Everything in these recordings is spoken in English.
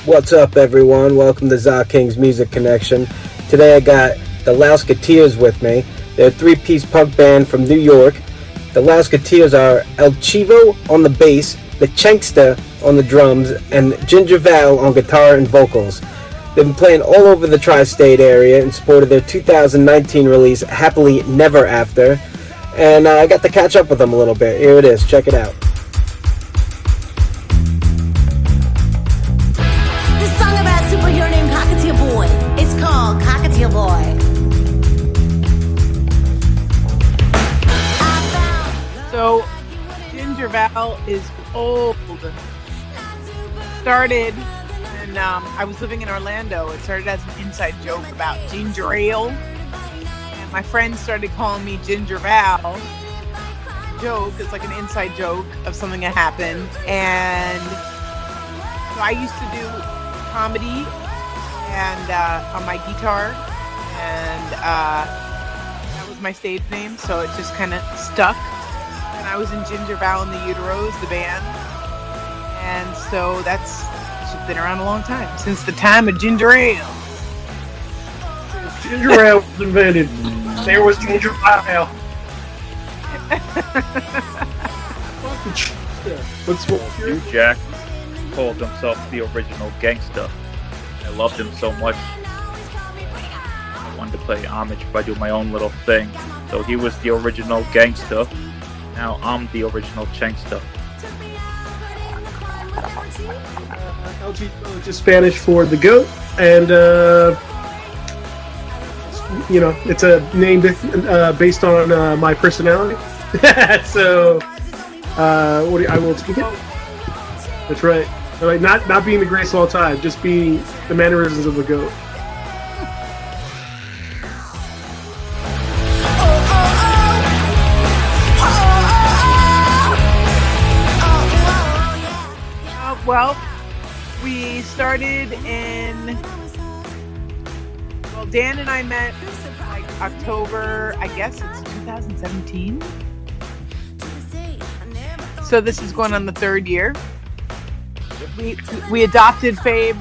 What's up, everyone? Welcome to Za King's Music Connection. Today I got the Lousekateers with me. They're a three-piece punk band from New York. The Lousekateers are El Chivo on the bass, the Chanksta on the drums, and Ginger Val on guitar and vocals. They've been playing all over the tri-state area in support of their 2019 release, Happily Never After. And I got to catch up with them a little bit. Here it is. Check it out. Superhero named Cockatiel Boy. It's called Cockatiel Boy. So, Ginger Val is old. Started when I was living in Orlando. It started as an inside joke about ginger ale. And my friends started calling me Ginger Val. Joke, it's like an inside joke of something that happened. And so I used to do comedy and on my guitar, and that was my stage name, so it just kind of stuck. And I was in Ginger Val and the Uteros, the band, and so that's been around a long time, since the time of ginger ale. Ginger ale was invented. There was Ginger Ale. What's Hugh Jack called himself the original gangsta. I loved him so much. I wanted to play homage by doing my own little thing. So he was the original gangsta. Now I'm the original chanksta. LG, which is Spanish for the goat, and it's a name based on my personality. So I will take it. That's right. Like not being the greatest of all time, just being the mannerisms of a goat. Well, we started Dan and I met like October, I guess it's 2017. So this is going on the third year. We adopted Fabe,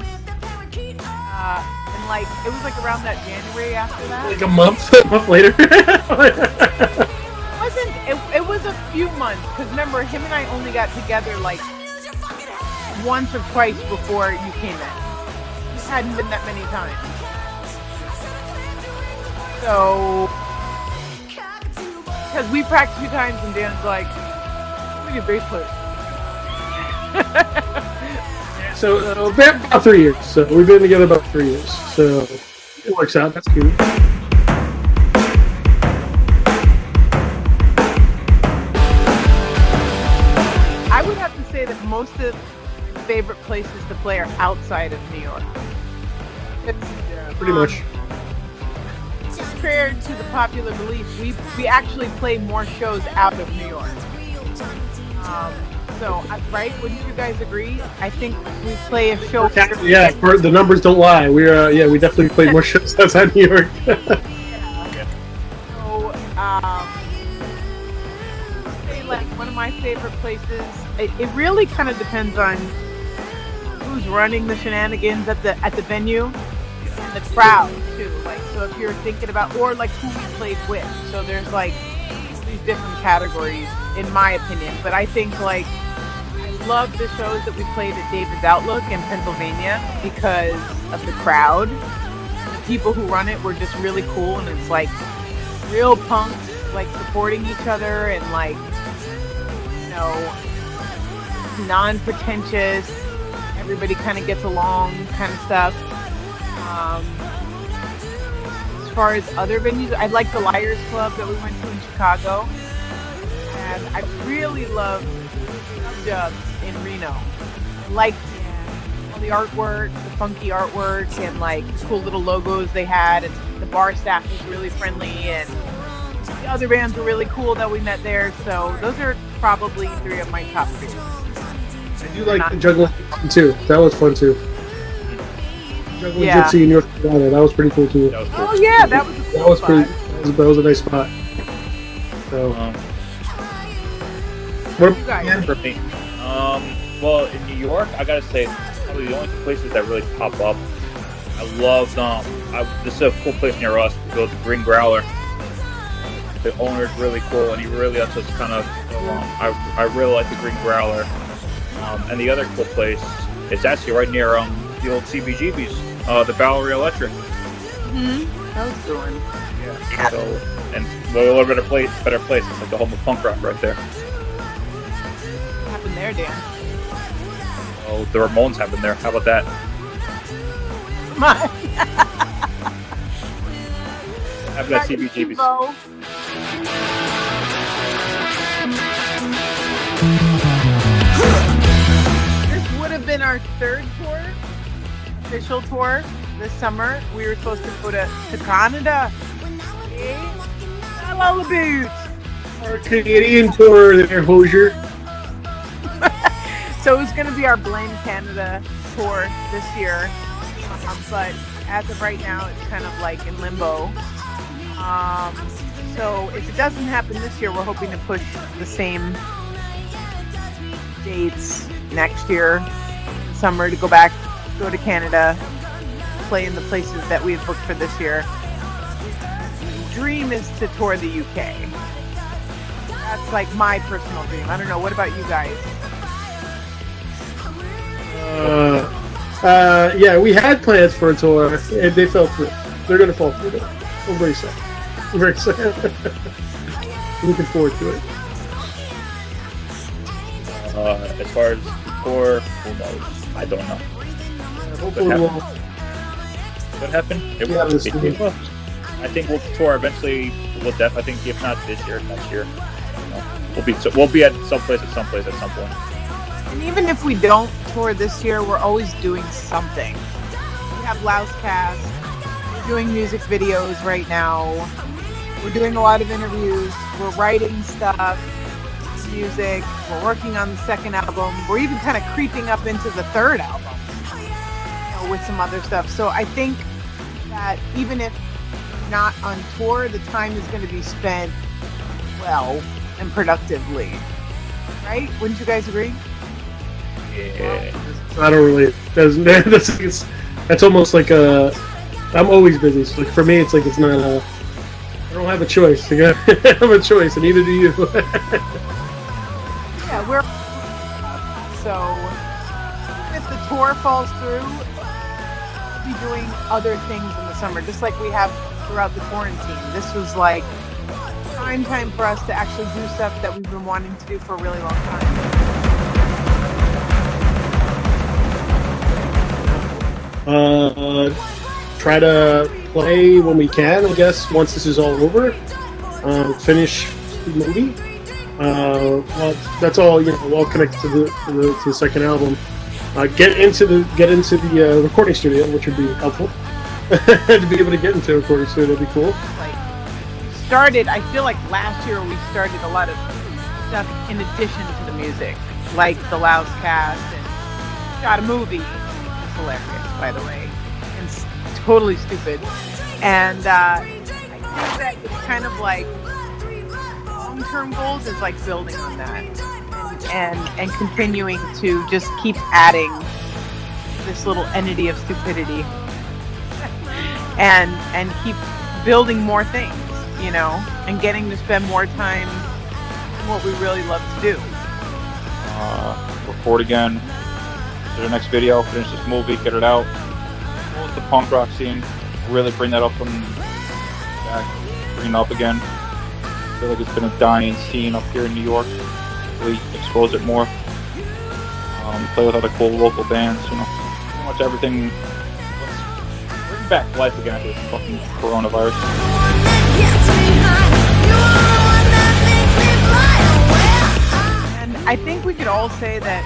and like it was like around that January after that. Like a month later. It was a few months, because remember, him and I only got together like once or twice before you came in. It hadn't been that many times. So, because we practiced a few times, and Dan's like, "We need a bass player." So about 3 years. So we've been together about 3 years. So it works out. That's cute. I would have to say that most of my favorite places to play are outside of New York. Pretty much. Contrary to the popular belief, we actually play more shows out of New York. So, right? Wouldn't you guys agree? I think we play a show. Yeah, the numbers don't lie. We definitely played more shows outside New York. So, say like one of my favorite places. It really kind of depends on who's running the shenanigans at the venue and the crowd too. Like, so if you're thinking about, or like who we played with. So there's like these different categories, in my opinion. But I think like, love the shows that we played at David's Outlook in Pennsylvania because of the crowd. The people who run it were just really cool, and it's like real punks like supporting each other and like, non-pretentious, everybody kind of gets along kind of stuff. As far as other venues, I like the Liars Club that we went to in Chicago, and I really love Dubs in Reno. I liked all the artwork, the funky artwork, and like cool little logos they had, and the bar staff was really friendly, and the other bands were really cool that we met there. So those are probably three of my top three. I do like the Juggling too. That was fun too. Juggling Gypsy in North Carolina. That was pretty cool too. Oh yeah, that was a cool spot. That was a nice spot. So. What about for me? Well, in New York, I gotta say, I probably the only two places that really pop up. I loved this is a cool place near us, the Green Growler. The owner's really cool, and he really lets us kind of go along. I really like the Green Growler. And the other cool place is actually right near the old CBGB's, the Bowery Electric. That was good one. Yeah. So, and a little bit better place. It's like the home of punk rock right there. What happened there, Dan? Oh, the Ramones have been there. How about that? Come on. Have that CBGB's. This would have been our third tour, official tour this summer. We were supposed to go to Canada. Lousekateers. Our Canadian tour there, Hozier. So it was going to be our Blame Canada tour this year. But as of right now, it's kind of like in limbo. So if it doesn't happen this year, we're hoping to push the same dates next year, summer, to go to Canada, play in the places that we have booked for this year. Dream is to tour the UK. That's like my personal dream. I don't know. What about you guys? Yeah, we had plans for a tour, and they fell through. They're going to fall through. I'm very sad. I'm very sad. Looking forward to it. As far as tour, who knows? I don't know. Hopefully we'll... What happened? It Yeah, will. this week. I think we'll tour eventually. I think if not this year, next year. We'll be at some place at some point. And even if we don't tour this year, we're always doing something. We have Lousecast. We're doing music videos right now. We're doing a lot of interviews. We're writing stuff, music. We're working on the second album. We're even kind of creeping up into the third album, with some other stuff. So I think that even if not on tour, the time is going to be spent well and productively. Right? Wouldn't you guys agree? Yeah. I don't really... That's almost like a... I'm always busy. So like for me, it's like it's not a... I don't have a choice. I have a choice, and neither do you. Yeah, we're... So, if the tour falls through, we'll be doing other things in the summer, just like we have throughout the quarantine. This was like prime time for us to actually do stuff that we've been wanting to do for a really long time. Try to play when we can, I guess, once this is all over. Finish the movie. Well, that's all, all connected to the second album. Get into the recording studio, which would be helpful. To be able to get into a recording studio would be cool. I feel like last year we started a lot of stuff in addition to the music, like the Lousecast, and shot a movie. It's hilarious, by the way, and totally stupid. And I think that it's kind of like long-term goals is like building on that and continuing to just keep adding this little entity of stupidity and keep building more things, and getting to spend more time in what we really love to do. Record again, do the next video, finish this movie, get it out. The punk rock scene, really bring that up from back, bring it up again. I feel like it's been a dying scene up here in New York. Really expose it more. Play with other cool local bands, pretty much everything. Let's bring back life again after this fucking coronavirus. And I think we could all say that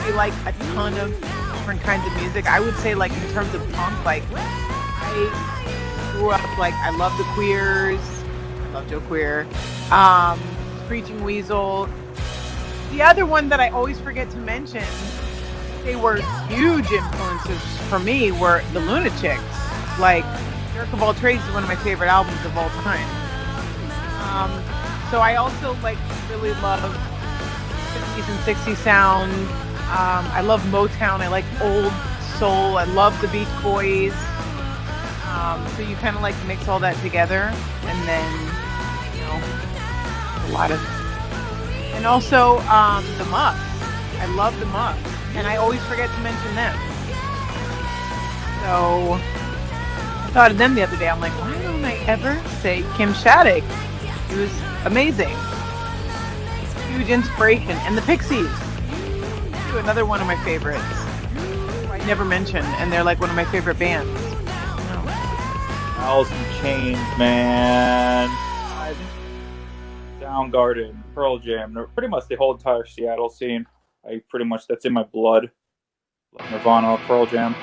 we like a ton of different kinds of music. I would say, like, in terms of punk, like, I grew up, like, I love the Queers. I love Joe Queer. Screeching Weasel. The other one that I always forget to mention, they were huge influences for me, were the Lunatics. Like, Jerk of All Trades is one of my favorite albums of all time. So I also, like, really love 50s and 60s sound. I love Motown. I like old soul. I love the Beach Boys. So you kind of like mix all that together, and then a lot of, and also the Muffs. I love the Muffs, and I always forget to mention them. So I thought of them the other day. I'm like, why don't I ever say Kim Shattuck? It was amazing, huge inspiration, and the Pixies, too, another one of my favorites. I never mentioned, and they're like one of my favorite bands. Alice in Chains, man. Soundgarden, Pearl Jam, pretty much the whole entire Seattle scene. That's in my blood. Like Nirvana, Pearl Jam,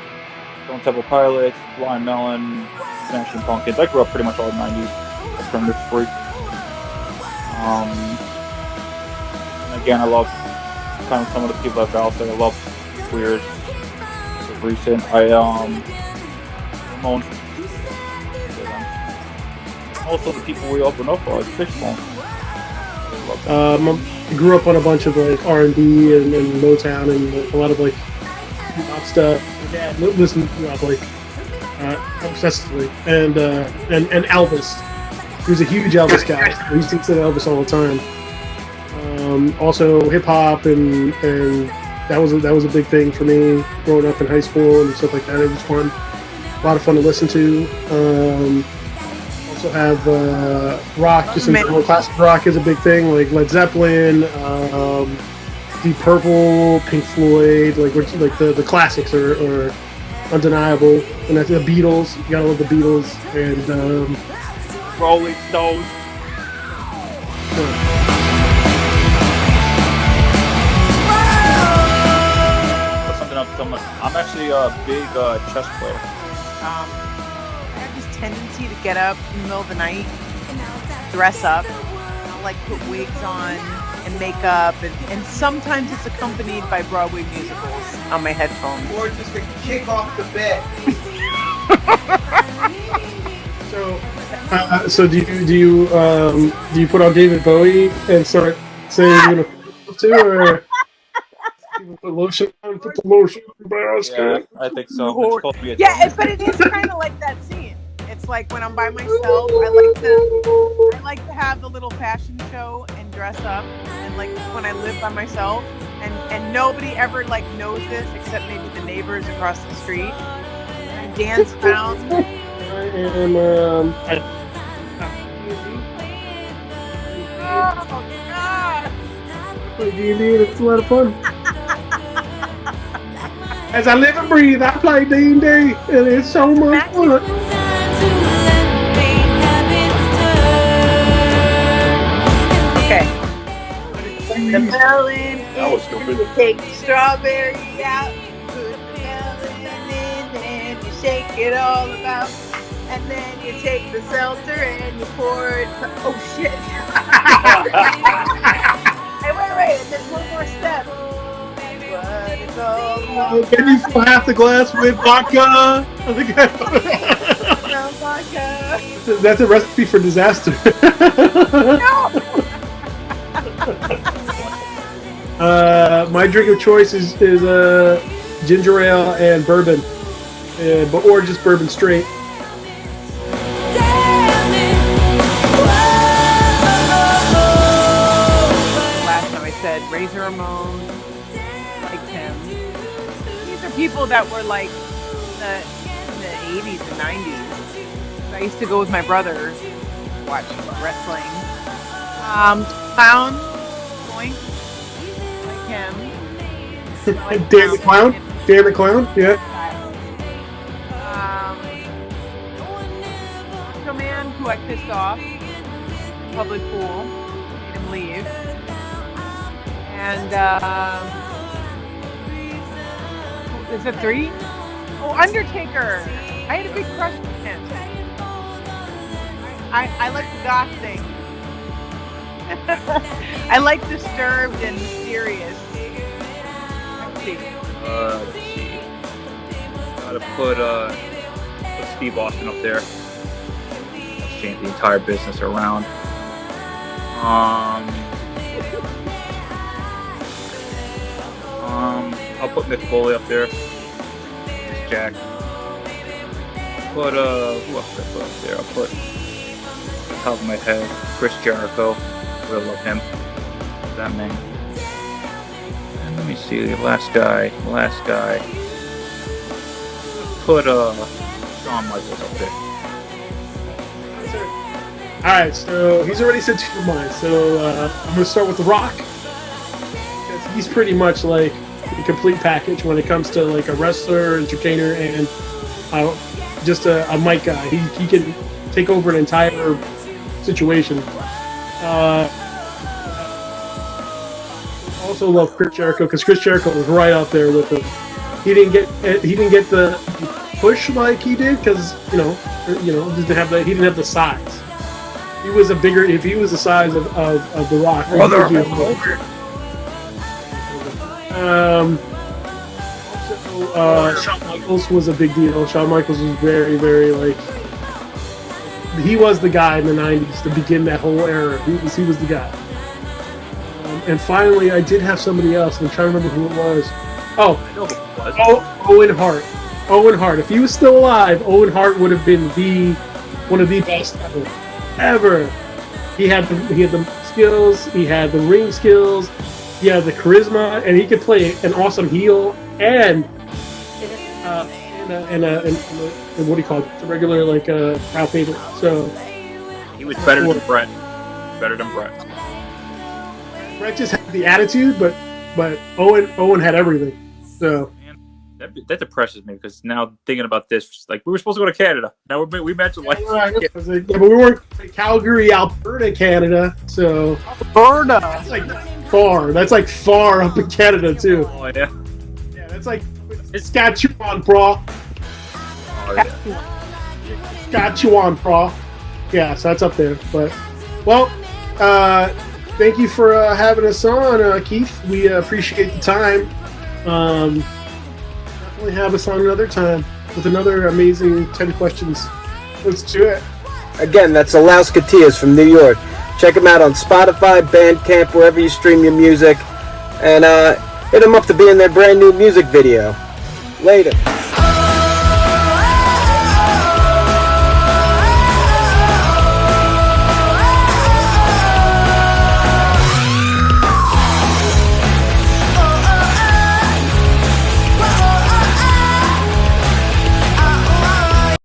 Stone Temple Pilots, Blind Melon, Smashing Pumpkins. I grew up pretty much all 90s alternative freak. And again, I love kind of some of the people that Val said. I love Queers. Recent. Ramones. Also, the people we open up for, like Fishbone. I grew up on a bunch of like R&B and Motown and a lot of like pop stuff. My dad listened to rock like obsessively, and Elvis. He was a huge Elvis guy. I used to listen to Elvis all the time. Also hip hop and that was a big thing for me growing up in high school and stuff like that. It was fun, a lot of fun to listen to. Also have rock, just in general, classic rock is a big thing, like Led Zeppelin, Deep Purple, Pink Floyd, like the classics are undeniable. And that's the Beatles. You gotta love the Beatles and Rolling Stones. I'm actually a big chess player. I have this tendency to get up in the middle of the night, dress up, I'll like put wigs on and makeup, and sometimes it's accompanied by Broadway musicals on my headphones. Or just to kick off the bed. So do you put on David Bowie and start saying you're gonna too, or put lotion on, put the lotion on the basket? Yeah, I think so. It's supposed to be But it is kind of like that scene. It's like when I'm by myself, I like to have the little fashion show and dress up, and like when I live by myself, and nobody ever like knows this except maybe the neighbors across the street. And I dance around. I am Oh God! play D&D. It's a lot of fun. As I live and breathe, I play D&D, and it's so much fun. Okay. The melon That was in, stupid. you take the strawberry out, put the melon in, and you shake it all about. And then you take the seltzer and you pour it. Oh shit! Hey, wait! There's one more step. That's what it's all about. Can you fill half the glass with vodka? I think No vodka. that's a recipe for disaster. My drink of choice is ginger ale and bourbon, or just bourbon straight. Last time I said Razor Ramon, like him. These are people that were like in the 80s and 90s. So I used to go with my brother, watch wrestling. Clown, Boink, like him. Like Dan the Clown? Dan the Clown? Yeah. Macho Man, who I pissed off in public pool, made him leave. And is it 3? Oh, Undertaker. I had a big crush on him. I like the goth thing. I like Disturbed and Mysterious. Let's see. Let's see. Gotta put Steve Austin up there. Change the entire business around. I'll put Mick Foley up there. Jack. But who else did I put up there? I'll put off the top of my head Chris Jericho. Really love him. That man. And let me see the last guy. Put Shawn Michaels up there. Alright, so he's already said 2 of mine. So I'm gonna start with The Rock. Because he's pretty much like the complete package when it comes to like a wrestler, entertainer, and just a mic guy. He can take over an entire situation. Also love Chris Jericho because Chris Jericho was right up there with him. He didn't get the push like he did because he didn't have the size. He was if he was the size of The Rock. Brother, Shawn Michaels was a big deal. Shawn Michaels was very, very he was the guy in the 90s to begin that whole era. He was the guy. And finally, I did have somebody else. I'm trying to remember who it was. Owen Hart. Owen Hart. If he was still alive, Owen Hart would have been one of the best ever. He had the skills. He had the ring skills. He had the charisma, and he could play an awesome heel and what do you call it? A regular crowd favorite. So he was better than Brett. Brett just had the attitude, but Owen had everything. So that depresses me because now thinking about this, like we were supposed to go to Canada. Now we mentioned but we weren't in Calgary, Alberta, Canada. So Alberta. That's like far. That's like far up in Canada too. Oh yeah. Yeah, that's like Saskatchewan, bro. Oh yeah. Saskatchewan, bro. Yeah, so that's up there. But thank you for having us on, Keith. We appreciate the time. Definitely have us on another time with another amazing 10 questions. Let's do it. Again, that's the Lousekateers from New York. Check them out on Spotify, Bandcamp, wherever you stream your music. And hit them up to be in their brand new music video. Later.